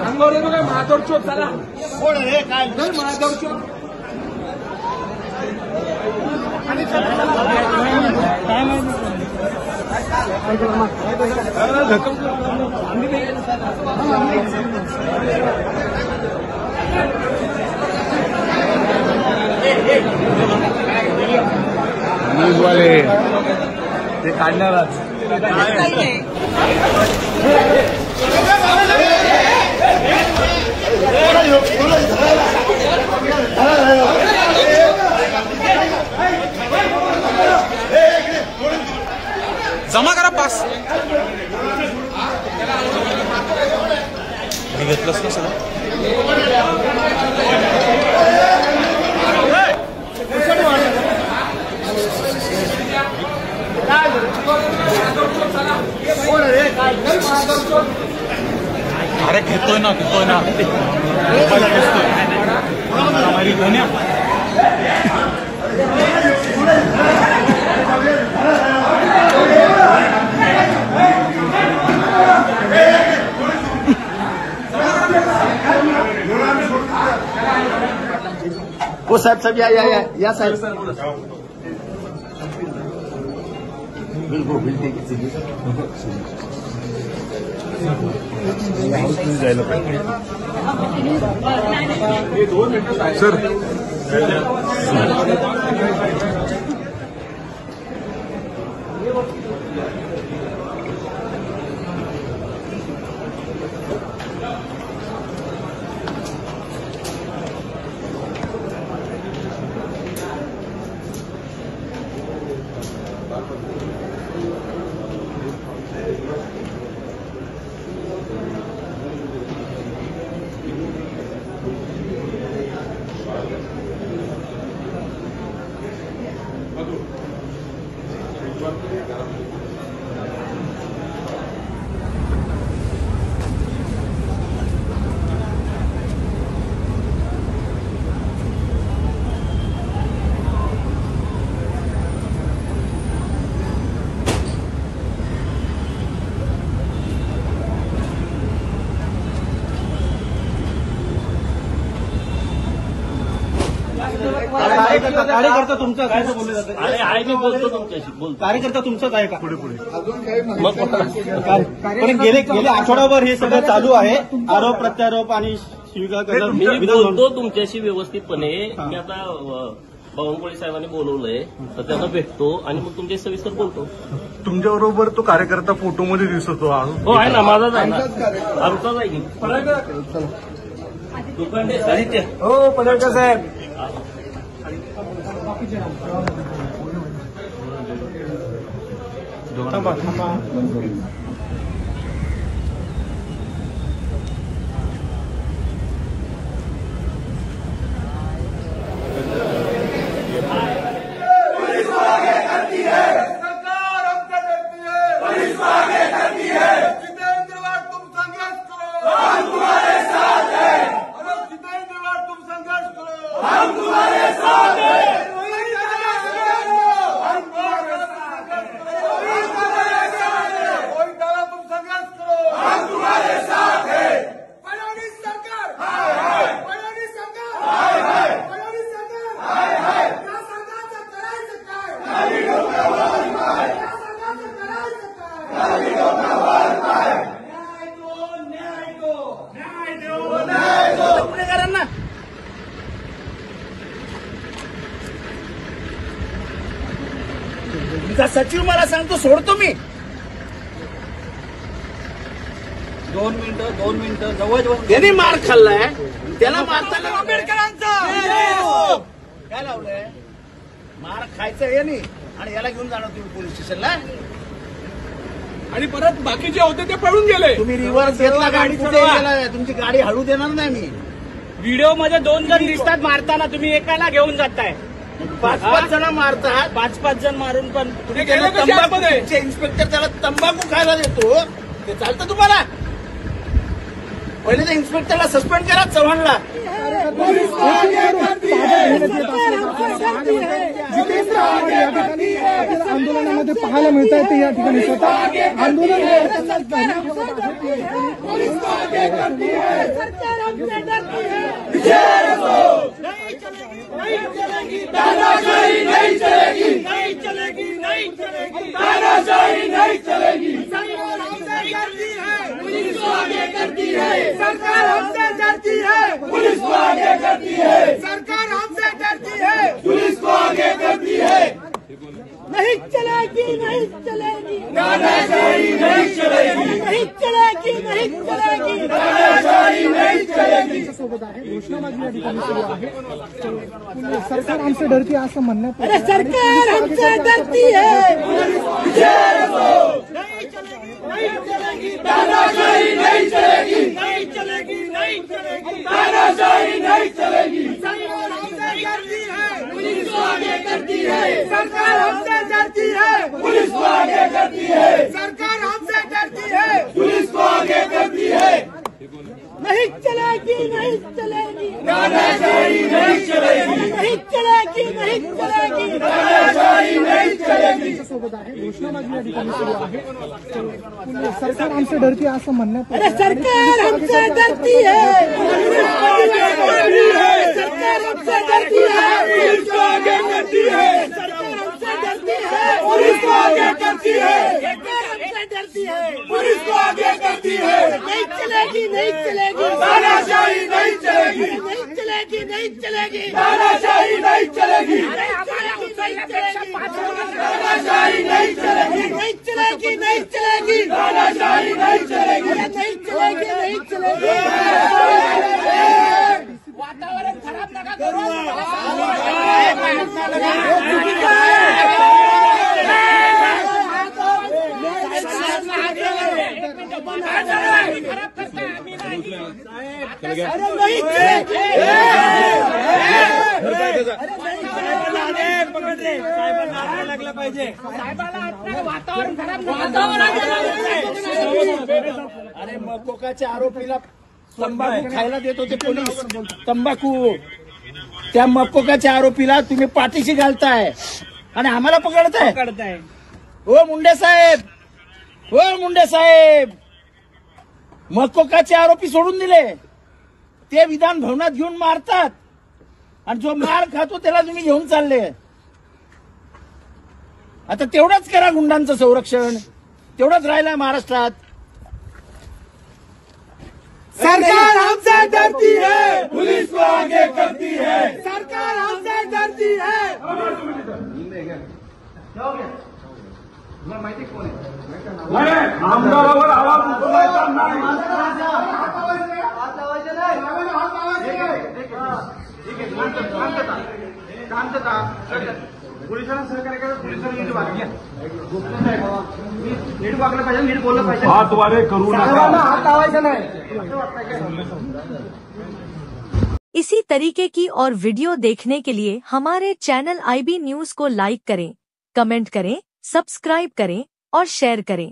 अंगावर येतो काय महादौर चौक झाला कोण रे काय महादौर चौक न्यूजवाले ते काढणारच जमा करा पास मी घेतलंच ना सगळं अरे घेतोय ना हो साहेब साहेब या साहेब बिलकुल सर कार्यकर्ता तुमचा असं बोलले जाते. अरे आहे मी बोलतो तुमच्याशी कार्यकर्ता तुमचाच आहे का? पुढे पुढे मग पण गेले आठवडाभर हे सगळं चालू आहे. आरोप प्रत्यारोप आणि शिविका करणं. मी बोलतो तुमच्याशी व्यवस्थितपणे. मी आता बावनकुळे साहेबांनी बोलवलंय तर त्यांना भेटतो आणि मग तुमच्या सविस्तर बोलतो. तुमच्याबरोबर तो कार्यकर्ता फोटोमध्ये दिसतो हो आहे ना, माझाच आहे ना, आमचाच आहे की. आदित्य हो पडळकर साहेब थांबा. सचिव मला सांगतो सोडतो मी. 2 मिनिटं जवळ त्यांनी मार खाल्लाय. त्याला मारताना आंबेडकरांचा काय लावलंय? मार खायचं हे नाही आणि याला घेऊन जाणार तुम्ही पोलीस स्टेशनला. आणि परत बाकीचे होते ते पळून गेले. तुम्ही रिव्हर्स घेतला, गाडी कुठे गेला? तुमची गाडी हळू देणार नाही मी. व्हिडिओ मध्ये 2 जण दिसतात मारताना, तुम्ही एकाला घेऊन जाताय. 5-5 जण मारतात. 5-5 जण मारून पण तुम्ही त्याला तंबाखू इन्स्पेक्टर त्याला तंबाखू खायला देतो. ते चालतं तुम्हाला? पहिले तर इन्स्पेक्टरला सस्पेंड करा, चव्हाणला. जितेंद्र आव्हाड या ठिकाणी आंदोलनामध्ये पाहायला मिळत आहे. ते या ठिकाणी स्वतः आंदोलन तानाशाही नहीं चलेगी, नहीं चलेगी, नहीं चलेगी, तानाशाही नहीं चलेगी. सरकार हमसे डरती है, पुलिस को आगे करती है. सरकार हमसे डरती है, पुलिस को आगे करती है. सरकार हमसे डरती है, पुलिस को आगे करती है. नहीं चलेगी, नहीं चलेगी, तानाशाही नहीं चलेगी, नहीं चलेगी, नहीं चलेगी, तानाशाही नहीं चलेगी. सोबत आहे. घोषणाबाजी या ठिकाणी सुरू आहे. सरकार आमसे डरती आहे असं म्हणण्यात. अरे सरकार हमसे डरती है, नहीं चलेगी, नहीं चलेगी, तानाशाही नहीं चलेगी, नहीं चलेगी, नहीं चलेगी, तानाशाही नहीं चलेगी. सरकार हमसे डरती है, पुलिस को आगे करती है. सरकार हमसे डरती है, पुलिस को आगे करती है. सरकार हमसे डरती है, पुलिस को आगे करती है. नहीं चलेगी, नहीं चलेगी, तानाशाही नहीं चलेगी, नहीं चलेगी, नहीं चलेगी, तानाशाही नहीं चलेगी. सोबत आहे. घोषणाबाजी या ठिकाणी सुरू आहे. सरकार आमसे डरती आहे असं म्हणण्यात. अरे सरकार हमसे डरती है, सरकार हमसे डरती है, पुलिस को आगे करती है. सरकार हमसे डरती है, पुलिस को आगे करती है. सरकार हमसे डरती है, पुलिस को आगे करती है. नहीं चलेगी, नहीं चलेगी, तानाशाही नहीं चलेगी, नहीं चलेगी, नहीं चलेगी, तानाशाही नहीं चलेगी. तानाशाही नहीं चलेगी, नहीं चलेगी, नहीं चलेगी, तानाशाही नहीं चलेगी, नहीं चलेगी, नहीं चलेगी. वातावरण खराब नका करू. खराब करता आम्ही नाही. अरे नाही चलेगी. लागलं पाहिजे साहेबाला. वातावरण खराब, अरे मकोकाच्या आरोपीला तंबाखू खायला देत होते पोलीस. तंबाखू त्या मकोकाच्या आरोपीला तुम्ही पाठीशी घालताय आणि आम्हाला पकडताय. हो मुंडे साहेब, हो मुंडे साहेब, मकोकाचे आरोपी सोडून दिले. ते विधान भवनात घेऊन मारतात आणि जो मार खातो त्याला तुम्ही घेऊन चालले. आता तेवढंच करा गुंडांचं संरक्षण, तेवढंच राहिलंय महाराष्ट्रात. सरकार हमसे डरती है, पुलिस को आगे करती है. सरकार हमसे डरती है. आमदारावर आवाज उठवायचा नाही. पोलिसांना सहकार्य करा. पोलिसांनी नीट वागल्या, नीट वागलं पाहिजे, नीट बोललं पाहिजे. हातवारे करू नका, हात लावायचा नाही. इसी तरीके की और वीडियो देखने के लिए हमारे चैनल IB न्यूज को लाइक करें, कमेंट करें, सब्सक्राइब करें और शेयर करें.